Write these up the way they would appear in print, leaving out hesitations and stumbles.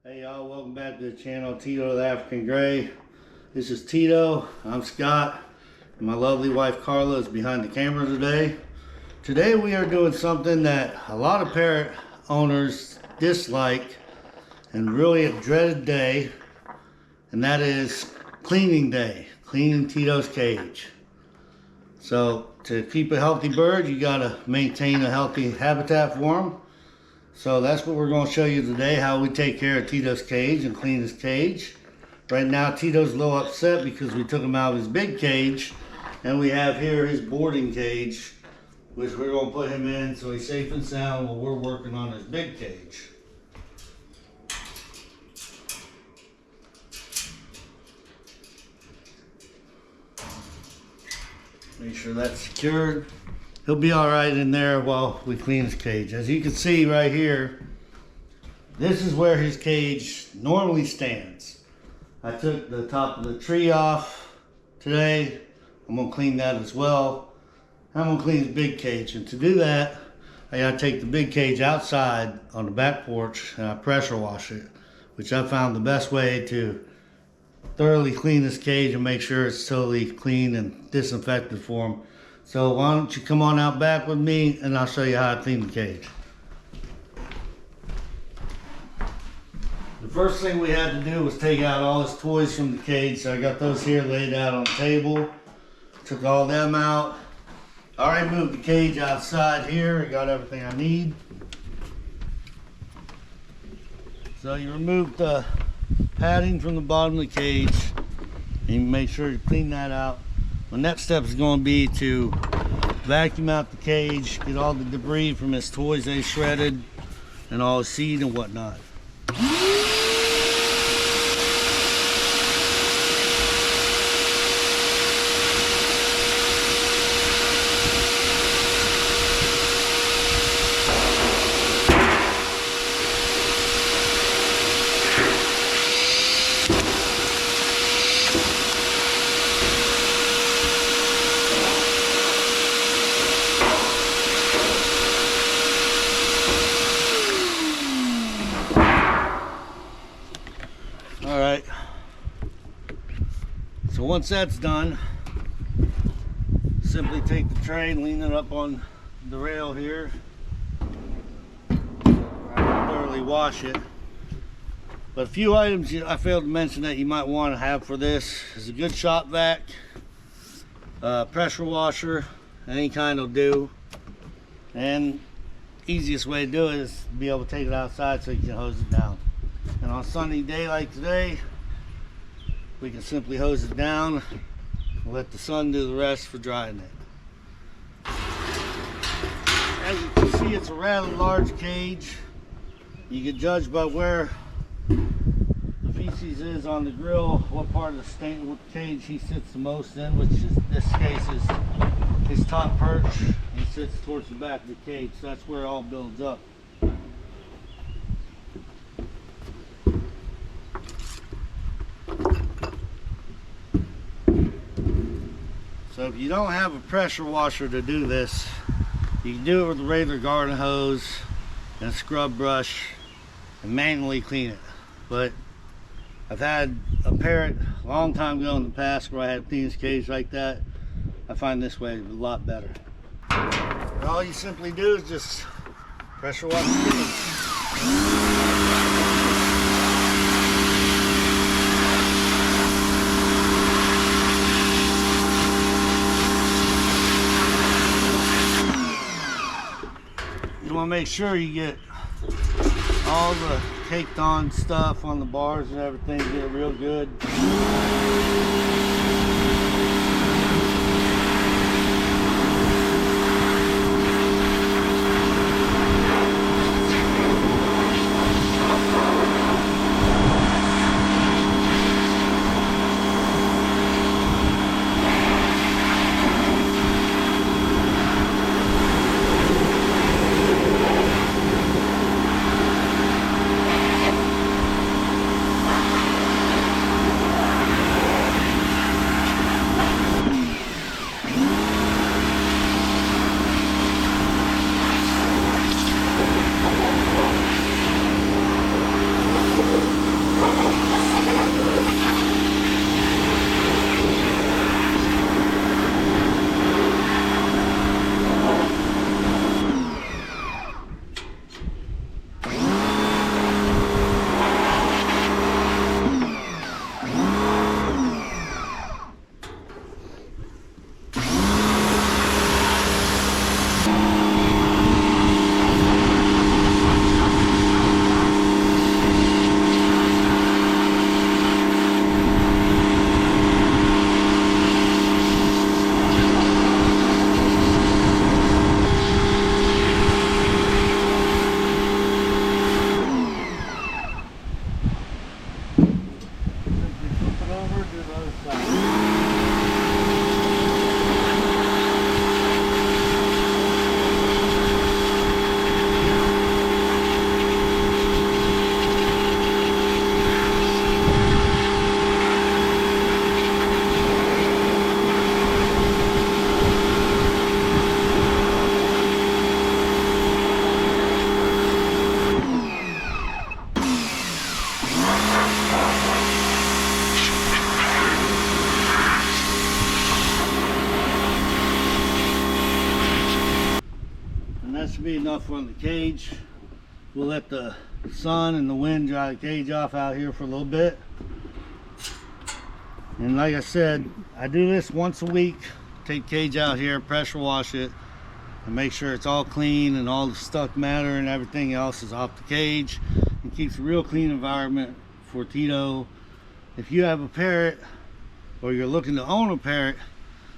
Hey y'all, welcome back to the channel, Tito the African Grey. This is Tito, I'm Scott, and my lovely wife Carla is behind the camera today. Today we are doing something that a lot of parrot owners dislike and really a dreaded day, and that is cleaning day, cleaning Tito's cage. So to keep a healthy bird, you gotta maintain a healthy habitat for him. So that's what we're going to show you today, how we take care of Tito's cage and clean his cage. Right now Tito's a little upset because we took him out of his big cage, and we have here his boarding cage, which we're going to put him in so he's safe and sound while we're working on his big cage. Make sure that's secured. He'll be all right in there while we clean his cage. As you can see right here, this is where his cage normally stands. I took the top of the tree off today. I'm gonna clean that as well. I'm gonna clean his big cage, and to do that, I gotta take the big cage outside on the back porch and I pressure wash it, which I found the best way to thoroughly clean this cage and make sure it's totally clean and disinfected for him. So why don't you come on out back with me and I'll show you how to clean the cage. The first thing we had to do was take out all his toys from the cage. So I got those here laid out on the table. Took all them out. I already moved the cage outside here. I got everything I need. So you remove the padding from the bottom of the cage and you make sure you clean that out. The next step is going to be to vacuum out the cage, get all the debris from his toys they shredded, and all his seed and whatnot. Alright, so once that's done, simply take the tray and lean it up on the rail here. Thoroughly wash it. But a few items I failed to mention that you might want to have for this is a good shop-vac, pressure washer, any kind will do. And easiest way to do it is to be able to take it outside so you can hose it down. And on a sunny day like today, we can simply hose it down and let the sun do the rest for drying it. As you can see, it's a rather large cage. You can judge by where the feces is on the grill, what part of the cage he sits the most in, which is, in this case, is his top perch. He sits towards the back of the cage, so that's where it all builds up. So if you don't have a pressure washer to do this, you can do it with a regular garden hose and a scrub brush and manually clean it. But I've had a parrot a long time ago in the past where I had to clean his cage like that. I find this way a lot better. And all you simply do is just pressure wash the cage. You want to make sure you get all the caked on stuff on the bars and everything, get it real good. be enough on the cage. We'll let the sun and the wind dry the cage off out here for a little bit. And like I said, I do this once a week. Take cage out here, pressure wash it, and make sure it's all clean and all the stuck matter and everything else is off the cage. It keeps a real clean environment for Tito. If you have a parrot or you're looking to own a parrot,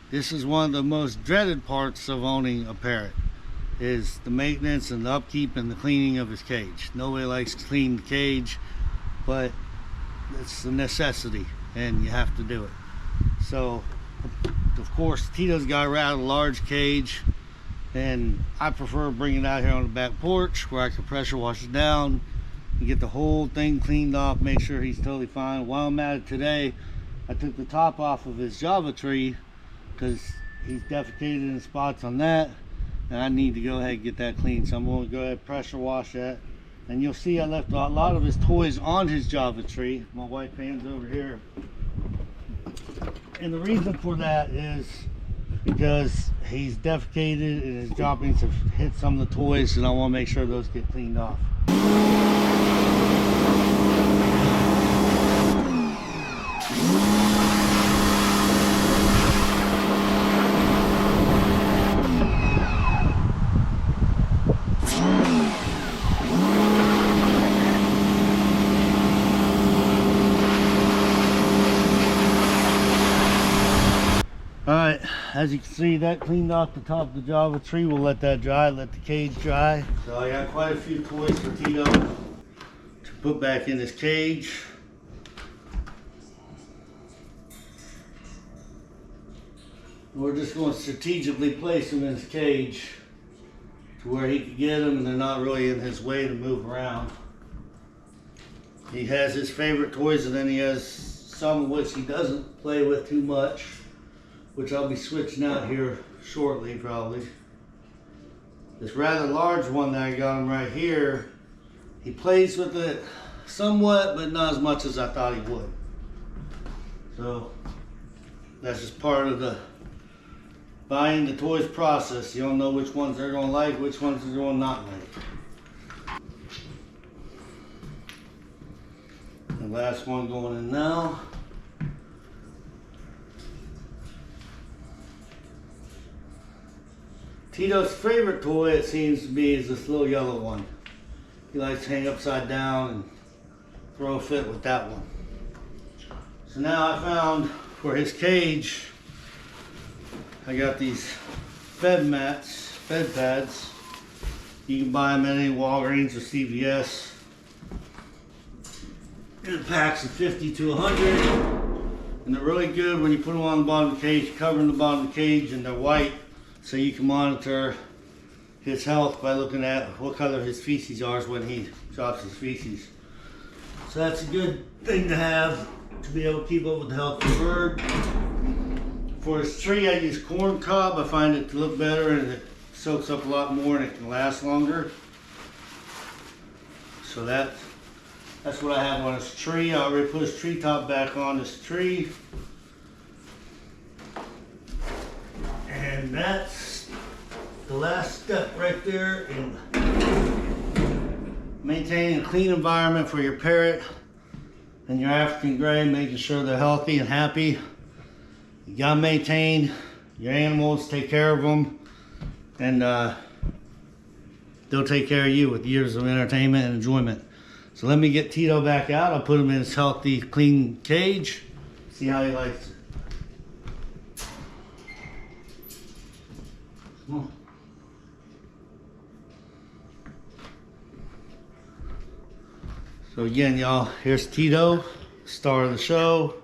this is one of the most dreaded parts of owning a parrot, is the maintenance and the upkeep and the cleaning of his cage. Nobody likes to clean the cage, but it's a necessity and you have to do it. So of course Tito's got a rather large cage, and I prefer bringing it out here on the back porch where I can pressure wash it down and get the whole thing cleaned off, make sure he's totally fine. While I'm at it today, I took the top off of his Java tree because he's defecated in spots on that, and I need to go ahead and get that clean. So I'm going to go ahead and pressure wash that. And you'll see I left a lot of his toys on his Java tree. My wife hand's over here. And the reason for that is because he's defecated and his droppings have hit some of the toys, and I want to make sure those get cleaned off. Alright, as you can see, that cleaned off the top of the Java tree. We'll let that dry, let the cage dry. So I got quite a few toys for Tito to put back in his cage. We're just going to strategically place them in his cage to where he can get them and they're not really in his way to move around. He has his favorite toys, and then he has some of which he doesn't play with too much, which I'll be switching out here shortly probably. This rather large one that I got him right here, he plays with it somewhat, but not as much as I thought he would. So that's just part of the buying the toys process. You don't know which ones they're going to like, which ones they're going to not like. The last one going in now. Tito's favorite toy, it seems to be, is this little yellow one. He likes to hang upside down and throw a fit with that one. So now I found for his cage, I got these bed mats, bed pads. You can buy them at any Walgreens or CVS. In packs of 50 to 100. And they're really good when you put them on the bottom of the cage, covering the bottom of the cage, and they're white. So you can monitor his health by looking at what color his feces are when he drops his feces. So that's a good thing to have to be able to keep up with the health of the bird. For his tree, I use corn cob. I find it to look better and it soaks up a lot more and it can last longer. So that's what I have on his tree. I already put his tree top back on this tree. And that's the last step right there in maintaining a clean environment for your parrot and your African Grey, making sure they're healthy and happy. You gotta maintain your animals, take care of them, and they'll take care of you with years of entertainment and enjoyment. So let me get Tito back out. I'll put him in his healthy, clean cage, see how he likes it. So again, y'all, here's Tito, star of the show.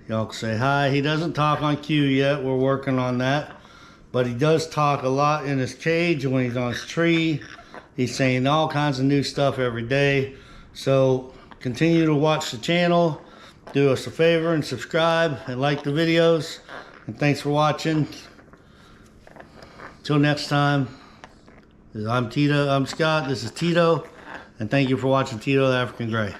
Y'all can say hi. He doesn't talk on cue yet. We're working on that. But he does talk a lot in his cage when he's on his tree. He's saying all kinds of new stuff every day. So continue to watch the channel. Do us a favor and subscribe and like the videos. And thanks for watching. Till next time, I'm Scott, this is Tito, and thank you for watching Tito the African Grey.